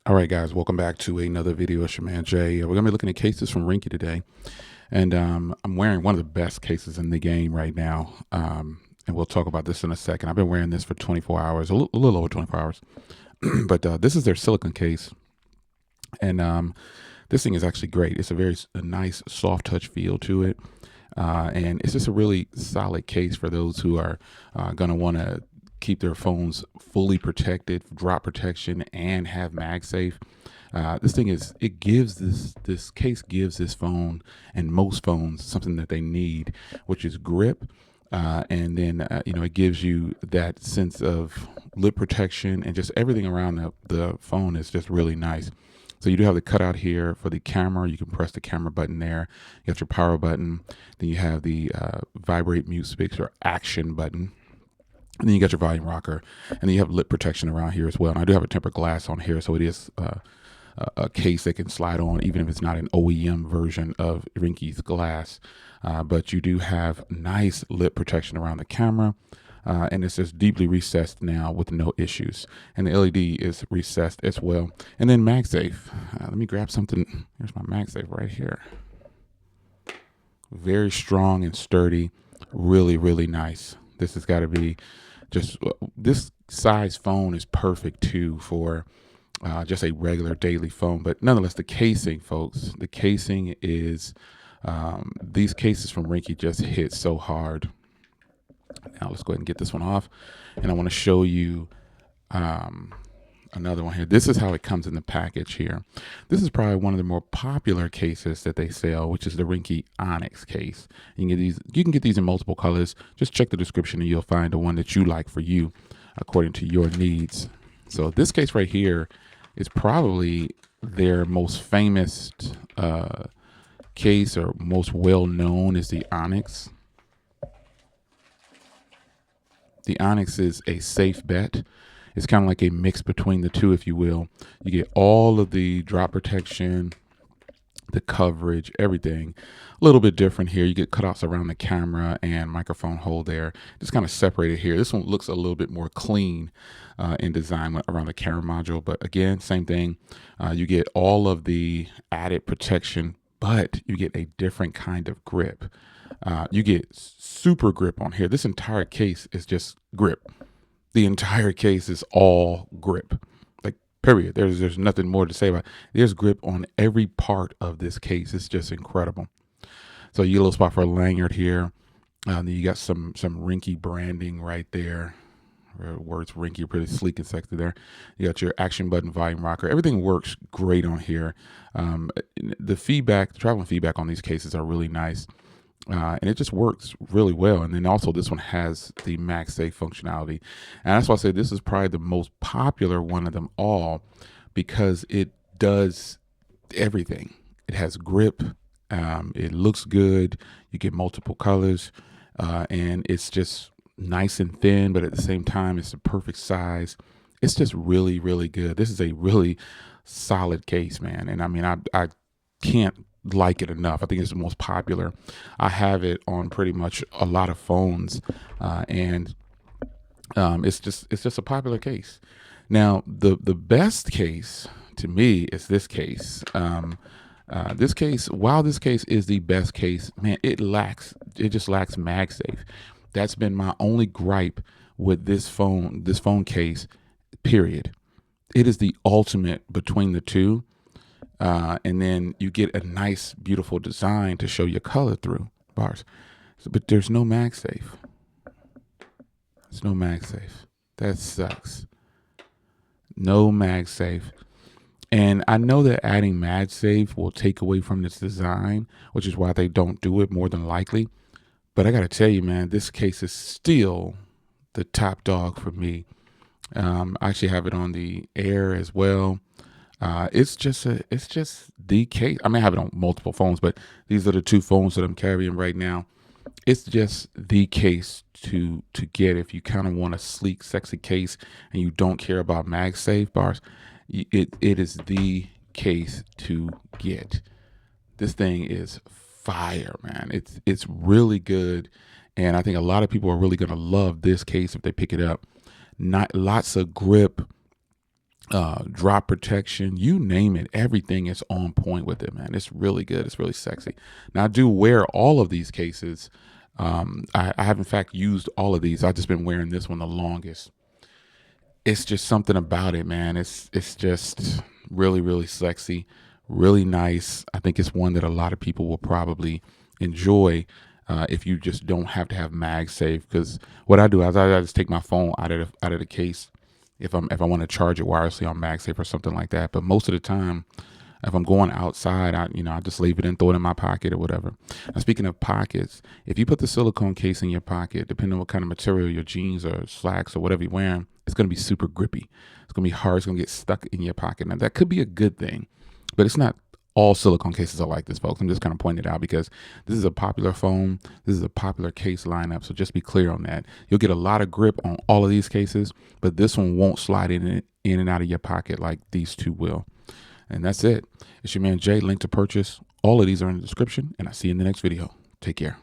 All right, guys, welcome back to another video. It's your man Jay. We're gonna be looking at cases from Ringke today, and I'm wearing one of the best cases in the game right now. And we'll talk about this in a second. I've been wearing this for 24 hours, a little over 24 hours, but this is their silicone case, and this thing is actually great. It's a nice soft touch feel to it, and it's just a really solid case for those who are gonna want to keep their phones fully protected, drop protection, and have MagSafe. This thing is, it gives this case gives this phone and most phones something that they need, which is grip. And then, it gives you that sense of lip protection, and just everything around the phone is just really nice. So you do have the cutout here for the camera. You can press the camera button there. You got your power button. Then you have the vibrate, mute, switch, or action button. And then you got your volume rocker, and then you have lip protection around here as well. And I do have a tempered glass on here, so it is a case that can slide on, even if it's not an OEM version of Ringke's glass. But you do have nice lip protection around the camera, and it's just deeply recessed now with no issues. And the LED is recessed as well. And then MagSafe. Let me grab something. Here's my MagSafe right here. Very strong and sturdy. Really, really nice. This has got to be just, this size phone is perfect too for just a regular daily phone. But nonetheless, the casing, folks, the casing is, these cases from Ringke just hit so hard. Now let's go ahead and get this one off. And I want to show you another one here. This is how it comes in the package here. This is probably one of the more popular cases that they sell, which is the Ringke Onyx case. You can get these in multiple colors. Just check the description and you'll find the one that you like for you according to your needs. So this case right here is probably their most famous case, or most well known, is the Onyx. The Onyx is a safe bet. It's kind of like a mix between the two, if you will. You get all of the drop protection, the coverage, everything. A little bit different here. You get cutouts around the camera and microphone hole there. Just kind of separated here. This one looks a little bit more clean in design around the camera module. But again, same thing. You get all of the added protection, but you get a different kind of grip. You get super grip on here. This entire case is just grip. The entire case is all grip, like, period. There's nothing more to say about it. There's grip on every part of this case. It's just incredible. So you get a little spot for a lanyard here. Then you got some Ringke branding right there. Words Ringke are pretty sleek and sexy there. You got your action button, volume rocker. Everything works great on here. The traveling feedback on these cases are really nice. And it just works really well. And then also this one has the MagSafe functionality. And that's why I say this is probably the most popular one of them all, because it does everything. It has grip. It looks good. You get multiple colors. And it's just nice and thin, but at the same time, it's the perfect size. It's just really, really good. This is a really solid case, man. And I mean, I can't like it enough. I think it's the most popular. I have it on pretty much a lot of phones, and it's just a popular case. Now, the best case to me is this case. This case, while this case is the best case, man, it just lacks MagSafe. That's been my only gripe with this phone case, period. It is the ultimate between the two. And then you get a nice, beautiful design to show your color through bars. But there's no MagSafe. There's no MagSafe. That sucks. No MagSafe. And I know that adding MagSafe will take away from this design, which is why they don't do it more than likely. But I got to tell you, man, this case is still the top dog for me. I actually have it on the Air as well. It's just the case. I mean, I have it on multiple phones, but these are the two phones that I'm carrying right now. It's just the case to get if you kind of want a sleek, sexy case and you don't care about MagSafe bars. It is the case to get. This thing is fire, man. It's really good, and I think a lot of people are really gonna love this case if they pick it up. Not lots of grip. drop protection, you name it, everything is on point with it, man. It's really good. It's really sexy. Now I do wear all of these cases. I have in fact used all of these. I've just been wearing this one the longest. It's just something about it, man. It's just really, really sexy, really nice. I think it's one that a lot of people will probably enjoy if you just don't have to have MagSafe. Because what I do is I just take my phone out of the case if I want to charge it wirelessly on MagSafe or something like that. But most of the time, if I'm going outside, I just leave it and throw it in my pocket or whatever. Now, speaking of pockets, if you put the silicone case in your pocket, depending on what kind of material, your jeans or slacks or whatever you're wearing, it's going to be super grippy. It's going to be hard. It's going to get stuck in your pocket. Now, that could be a good thing, but it's not all silicone cases are like this, folks. I'm just kind of pointing it out because this is a popular phone. This is a popular case lineup. So just be clear on that. You'll get a lot of grip on all of these cases, but this one won't slide in and out of your pocket like these two will. And that's it. It's your man Jay. Link to purchase. All of these are in the description, and I'll see you in the next video. Take care.